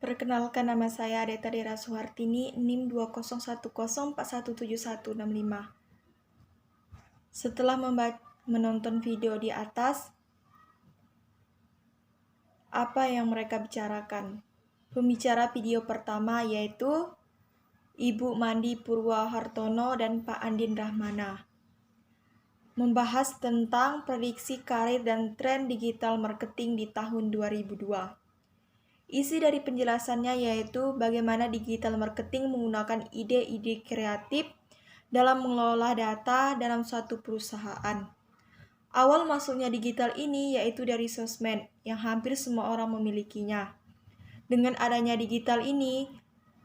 Perkenalkan, nama saya Adeta Dera Suhartini, NIM 2010417165. Setelah menonton video di atas, apa yang mereka bicarakan? Pembicara video pertama yaitu Ibu Mandi Purwahartono dan Pak Andin Rahmana. Membahas tentang prediksi karir dan tren digital marketing di tahun 2002. Isi dari penjelasannya yaitu bagaimana digital marketing menggunakan ide-ide kreatif dalam mengelola data dalam suatu perusahaan. Awal masuknya digital ini yaitu dari sosmed yang hampir semua orang memilikinya. Dengan adanya digital ini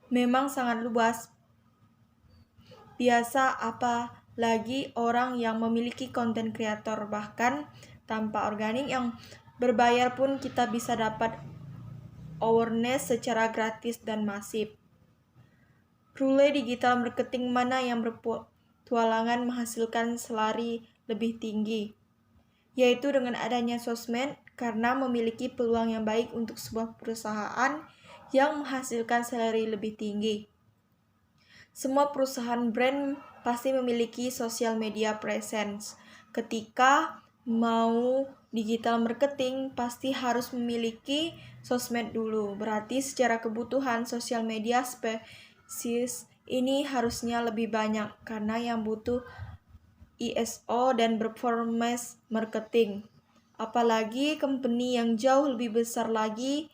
memang sangat luas. Biasa apalagi orang yang memiliki konten kreator, bahkan tanpa organik yang berbayar pun kita bisa dapat awareness secara gratis dan masif. Rule digital marketing mana yang berpetualangan menghasilkan selari lebih tinggi? Yaitu dengan adanya sosmed, karena memiliki peluang yang baik untuk sebuah perusahaan yang menghasilkan selari lebih tinggi. Semua perusahaan brand pasti memiliki social media presence. Ketika mau digital marketing pasti harus memiliki sosmed dulu. Berarti secara kebutuhan sosial media spesies ini harusnya lebih banyak karena yang butuh ISO dan performance marketing. Apalagi company yang jauh lebih besar lagi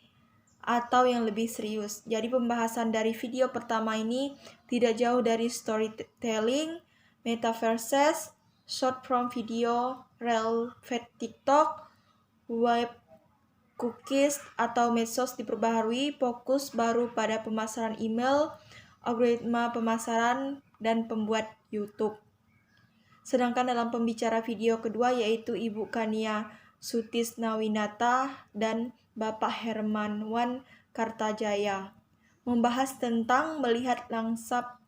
atau yang lebih serius. Jadi pembahasan dari video pertama ini tidak jauh dari storytelling, metaverses, short form video, reel feed TikTok, web cookies atau medsos diperbaharui, fokus baru pada pemasaran email, algoritma pemasaran, dan pembuat YouTube. Sedangkan dalam pembicara video kedua yaitu Ibu Kania Sutisnawinata dan Bapak Hermanwan Kartajaya membahas tentang melihat lanskap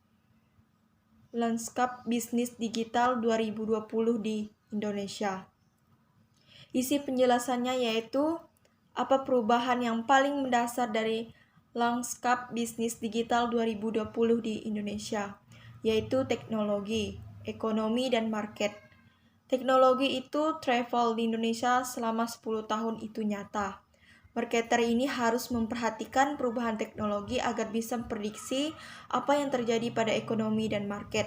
bisnis digital 2020 di Indonesia. Isi penjelasannya yaitu apa perubahan yang paling mendasar dari lanskap bisnis digital 2020 di Indonesia, yaitu teknologi, ekonomi, dan market. Teknologi itu travel di Indonesia selama 10 tahun itu nyata. Marketer ini harus memperhatikan perubahan teknologi agar bisa memprediksi apa yang terjadi pada ekonomi dan market.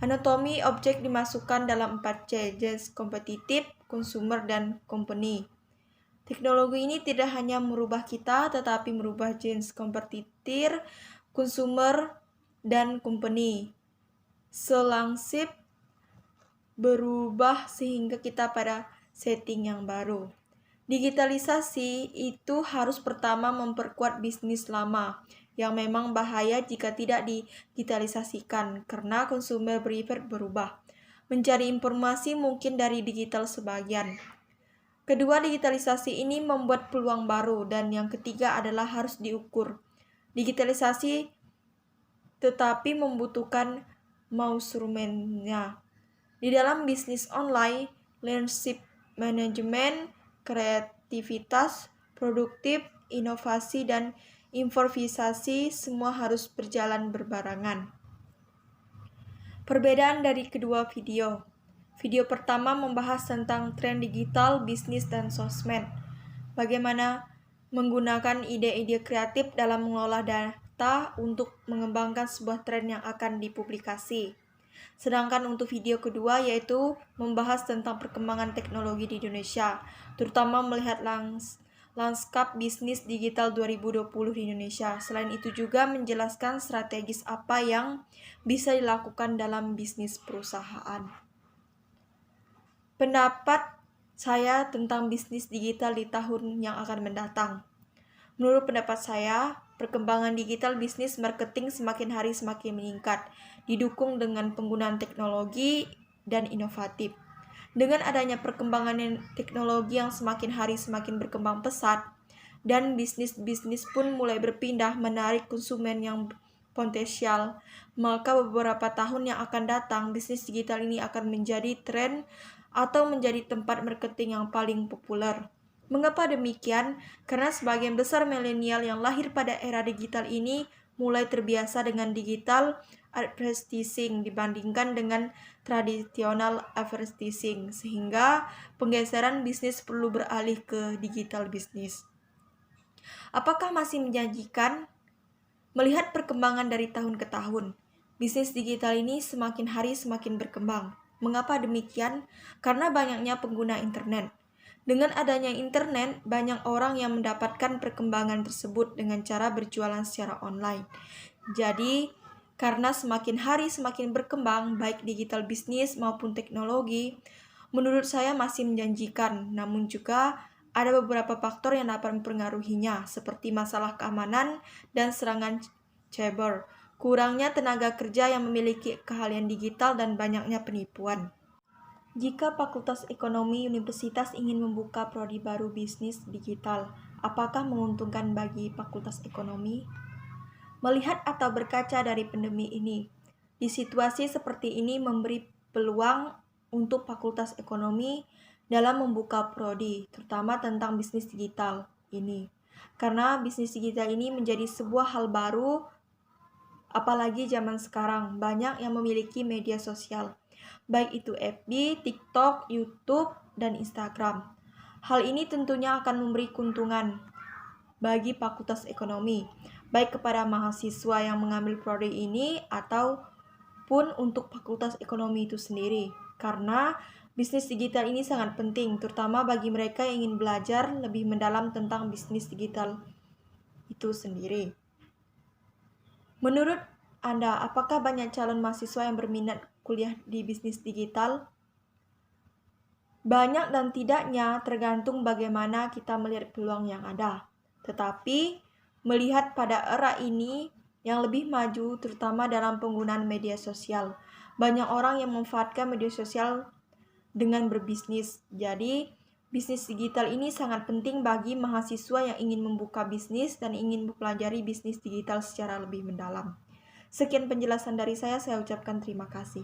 Anatomi objek dimasukkan dalam 4C, jenis kompetitif, consumer, dan company. Teknologi ini tidak hanya merubah kita, tetapi merubah jenis kompetitor, consumer, dan company. Selangsip berubah sehingga kita pada setting yang baru. Digitalisasi itu harus pertama memperkuat bisnis lama, yang memang bahaya jika tidak digitalisasikan, karena consumer behavior berubah. Mencari informasi mungkin dari digital sebagian. Kedua, digitalisasi ini membuat peluang baru, dan yang ketiga adalah harus diukur. Digitalisasi tetapi membutuhkan mausurumennya. Di dalam bisnis online, leadership management, kreativitas, produktif, inovasi, dan improvisasi semua harus berjalan berbarengan. Perbedaan dari kedua video. Video pertama membahas tentang tren digital, bisnis, dan sosmed. Bagaimana menggunakan ide-ide kreatif dalam mengelola data untuk mengembangkan sebuah tren yang akan dipublikasi. Sedangkan untuk video kedua yaitu membahas tentang perkembangan teknologi di Indonesia, terutama melihat lanskap bisnis digital 2020 di Indonesia. Selain itu juga menjelaskan strategis apa yang bisa dilakukan dalam bisnis perusahaan. Pendapat saya tentang bisnis digital di tahun yang akan mendatang. Menurut pendapat saya, perkembangan digital bisnis marketing semakin hari semakin meningkat, didukung dengan penggunaan teknologi dan inovatif. Dengan adanya perkembangan teknologi yang semakin hari semakin berkembang pesat, dan bisnis-bisnis pun mulai berpindah menarik konsumen yang potensial, maka beberapa tahun yang akan datang, bisnis digital ini akan menjadi tren atau menjadi tempat marketing yang paling populer. Mengapa demikian? Karena sebagian besar milenial yang lahir pada era digital ini mulai terbiasa dengan digital advertising dibandingkan dengan tradisional advertising, sehingga penggeseran bisnis perlu beralih ke digital bisnis. Apakah masih menjanjikan? Melihat perkembangan dari tahun ke tahun, bisnis digital ini semakin hari semakin berkembang. Mengapa demikian? Karena banyaknya pengguna internet. Dengan adanya internet, banyak orang yang mendapatkan perkembangan tersebut dengan cara berjualan secara online. Jadi, karena semakin hari semakin berkembang, baik digital bisnis maupun teknologi, menurut saya masih menjanjikan, namun juga ada beberapa faktor yang dapat mempengaruhinya, seperti masalah keamanan dan serangan cyber, kurangnya tenaga kerja yang memiliki keahlian digital, dan banyaknya penipuan. Jika Fakultas Ekonomi Universitas ingin membuka prodi baru bisnis digital, apakah menguntungkan bagi Fakultas Ekonomi? Melihat atau berkaca dari pandemi ini, di situasi seperti ini memberi peluang untuk Fakultas Ekonomi dalam membuka prodi, terutama tentang bisnis digital ini. Karena bisnis digital ini menjadi sebuah hal baru, apalagi zaman sekarang banyak yang memiliki media sosial, baik itu FB, TikTok, YouTube, dan Instagram. Hal ini tentunya akan memberi keuntungan bagi Fakultas Ekonomi, baik kepada mahasiswa yang mengambil prodi ini ataupun untuk Fakultas Ekonomi itu sendiri. Karena bisnis digital ini sangat penting, terutama bagi mereka yang ingin belajar lebih mendalam tentang bisnis digital itu sendiri. Menurut Anda, apakah banyak calon mahasiswa yang berminat kuliah di bisnis digital? Banyak dan tidaknya tergantung bagaimana kita melihat peluang yang ada. Tetapi, melihat pada era ini yang lebih maju, terutama dalam penggunaan media sosial, banyak orang yang memanfaatkan media sosial dengan berbisnis. Jadi, bisnis digital ini sangat penting bagi mahasiswa yang ingin membuka bisnis dan ingin mempelajari bisnis digital secara lebih mendalam. Sekian penjelasan dari saya ucapkan terima kasih.